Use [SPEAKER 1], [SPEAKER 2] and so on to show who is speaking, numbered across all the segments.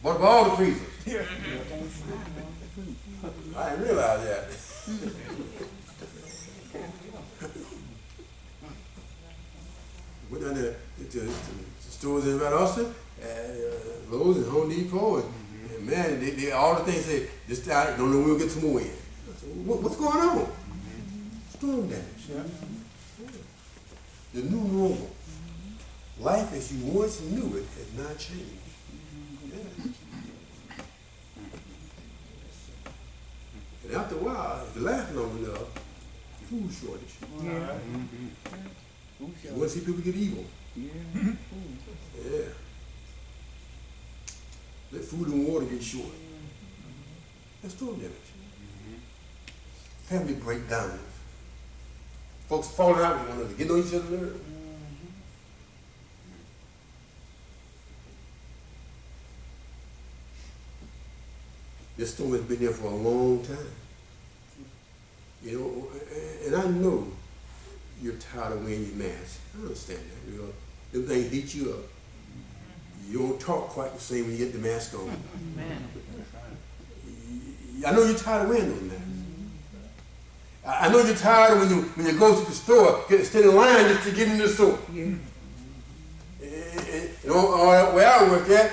[SPEAKER 1] Bought up all the freezers. I didn't realize that. Went down there to the stores in Red Austin, Lowe's and Home Depot, and man, they all the things say, this time, don't know when we'll get some more in. I said, what's going on? Storm damage. Yeah. The new normal. Life as you once knew it has not changed. Yeah. And after a while, if you last long enough, food shortage.
[SPEAKER 2] Yeah.
[SPEAKER 1] You want to see people get evil. Yeah. Let food and water get short. That's storm damage. Family breakdowns. Folks falling out with one another, getting on each other's nerves. This storm has been there for a long time. You know, and I know you're tired of wearing your mask. I understand that. You know, them things heat you up. You don't talk quite the same when you get the mask on. I know you're tired of wearing those masks. I know you're tired of when you go to the store, stand in line just to get in the store. Yeah. You know, where I work at,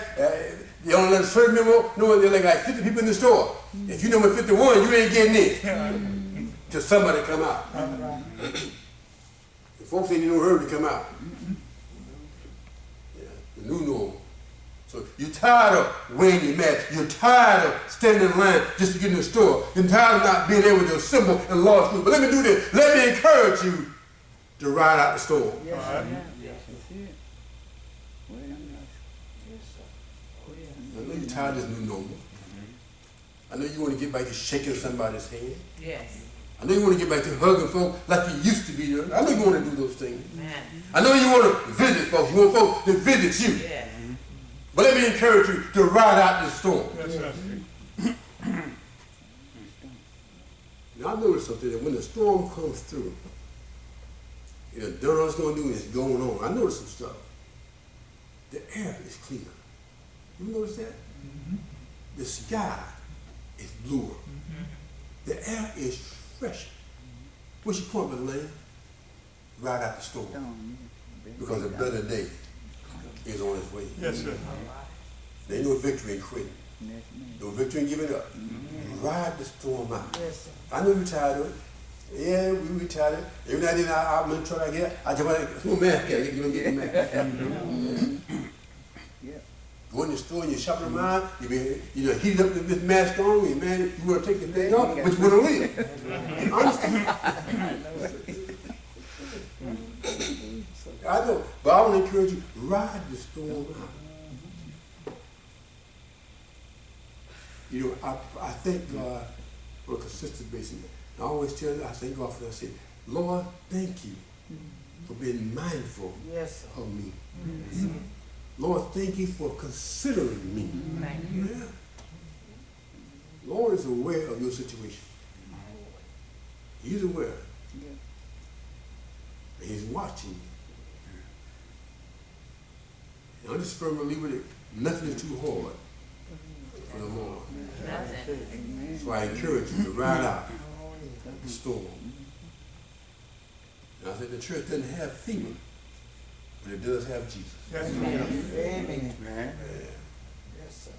[SPEAKER 1] they only let a certain number know there are like 50 people in the store. If you number 51, you ain't getting in till somebody come out. The folks ain't in no hurry to come out. Yeah, the new normal. So you're tired of wearing your mask. You're tired of standing in line just to get in the store. You're tired of not being able to assemble in law school. But let me do this. Let me encourage you to ride out the storm.
[SPEAKER 2] Yes, sir.
[SPEAKER 1] I know you're tired of this new normal. I know you want to get back to shaking somebody's hand.
[SPEAKER 3] Yes.
[SPEAKER 1] I know you want to get back to hugging folks like you used to be there. I know you want to do those things.
[SPEAKER 3] Man.
[SPEAKER 1] I know you want to visit folks. You want folks to visit you.
[SPEAKER 3] Yes.
[SPEAKER 1] But let me encourage you to ride out this storm.
[SPEAKER 2] Yes, sir.
[SPEAKER 1] Now I noticed something that when the storm comes through, you know, don't know what's going to do and it's going on. I noticed some stuff. The air is cleaner. You notice that? Mm-hmm. The sky is bluer. Mm-hmm. The air is fresher. What's your point, Brother Lane? Ride out the storm. Because a better day is on its way.
[SPEAKER 2] Yes, sir.
[SPEAKER 1] There ain't no victory in quitting. No victory in giving up. Ride the storm out.
[SPEAKER 3] Yes,
[SPEAKER 1] I know you're tired of it. Yeah, we retired. Every night in I'm in trouble I get, I just want to get mask. Yeah, you don't get the mask. Go in the store and you're shopping around, you know, heated up with this mask on, and man, you want to take the thing off, but you want to leave. Honestly. I know, but I want to encourage you, ride the storm out. You know, I thank God on a consistent basis. I always tell you, I thank God for that. I say, Lord, thank you for being mindful of me. Mm-hmm. Lord, thank you for considering me.
[SPEAKER 3] Thank you.
[SPEAKER 1] Yeah. Lord is aware of your situation. He's aware. Yeah. And he's watching you. And I'm just firmly believing that nothing is too hard for the Lord.
[SPEAKER 3] Nothing.
[SPEAKER 1] So I encourage you to ride out the storm. And I said the church doesn't have FEMA, but it does have Jesus.
[SPEAKER 2] Yes, sir.
[SPEAKER 3] Amen.
[SPEAKER 1] Yeah. Yes, sir.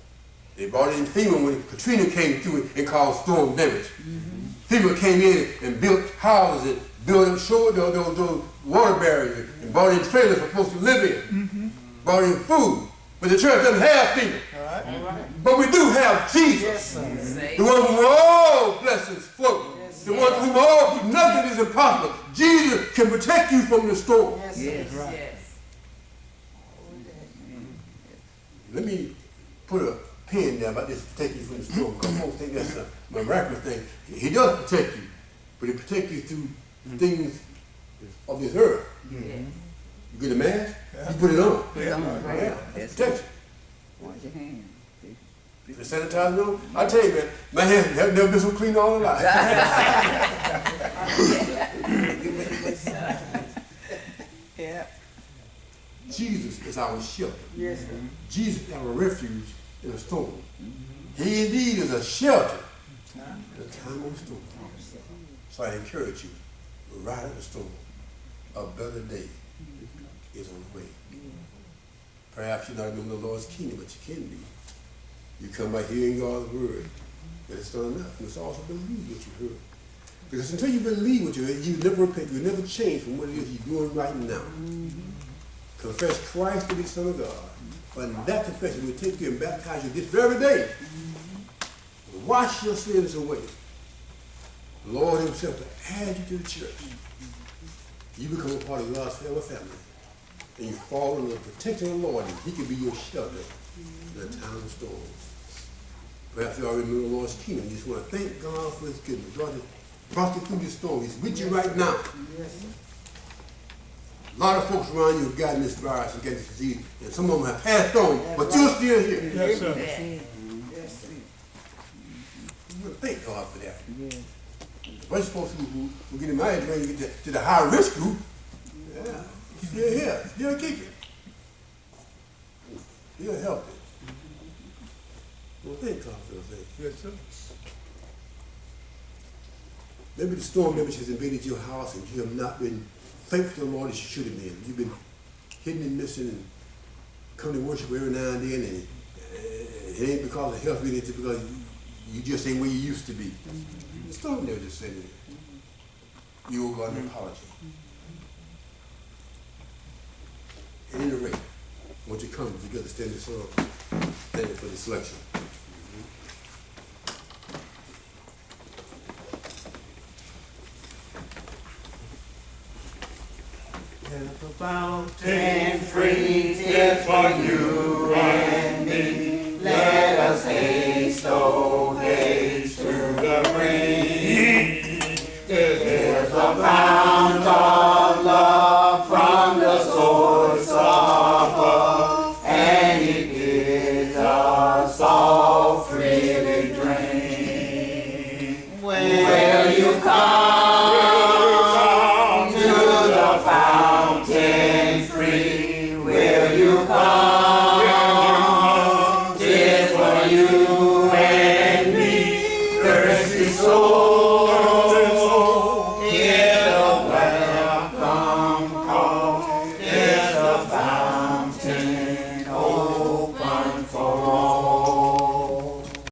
[SPEAKER 1] They brought in FEMA when Katrina came through and caused storm damage. Mm-hmm. FEMA came in and built houses and built up those water barriers and brought in trailers for folks to live in. Mm-hmm. Brought in food. But the church doesn't have FEMA. All right. But we do have Jesus. Yes, the one from all blessings flow. Yes, the one from all nothing is impossible. Jesus can protect you from the storm.
[SPEAKER 3] Yes, yes, right. Yes.
[SPEAKER 1] Let me put a pin there about this protect you from the storm. Because folks think that's a miraculous thing. He does protect you, but he protects you through things of this earth. Mm-hmm. You get a mask, you put it on. Yeah, that's protection.
[SPEAKER 4] Wash your hands.
[SPEAKER 1] The sanitizer on? I tell you, man, my hands have never been so clean all my life.
[SPEAKER 4] Yeah.
[SPEAKER 1] Jesus is our shelter.
[SPEAKER 4] Yes, sir.
[SPEAKER 1] Jesus is our refuge in a storm. He indeed is a shelter in a time of storm. So I encourage you, ride out the storm. A better day is on the way. Perhaps you're not even in the Lord's kingdom, but you can be. You come by hearing God's word, but it's not enough. You must also believe what you heard. Because until you believe what you heard, you never repent, you never change from what it is you're doing right now. Confess Christ to be the Son of God. But that confession will take you and baptize you this very day. Wash your sins away. The Lord himself will add you to the church. You become a part of God's family. And you fall under the protection of the Lord, and he can be your shelter in a time of storm. Perhaps you already know the Lord's kingdom. You just want to thank God for his goodness. God has brought you through this storm. He's with you right now. A lot of folks around you have gotten this virus and gotten this disease, and some of them have passed on, but you're still here.
[SPEAKER 2] Yes, sir.
[SPEAKER 1] You want to thank God for that. A bunch of folks who get in my age range, you get to the high risk group, yeah, still here, still kicking, still healthy. Well, thank God for those things.
[SPEAKER 2] Yes, sir.
[SPEAKER 1] Maybe the storm damage has invaded your house and you have not been faithful to the Lord as you should have been. You've been hidden and missing and come to worship every now and then, and it ain't because of health, it's because you just ain't where you used to be. The storm never just said it. You owe God an apology. At any rate, I want you to come together, stand this song, stand for the selection.
[SPEAKER 3] There's a fountain free just for you and me.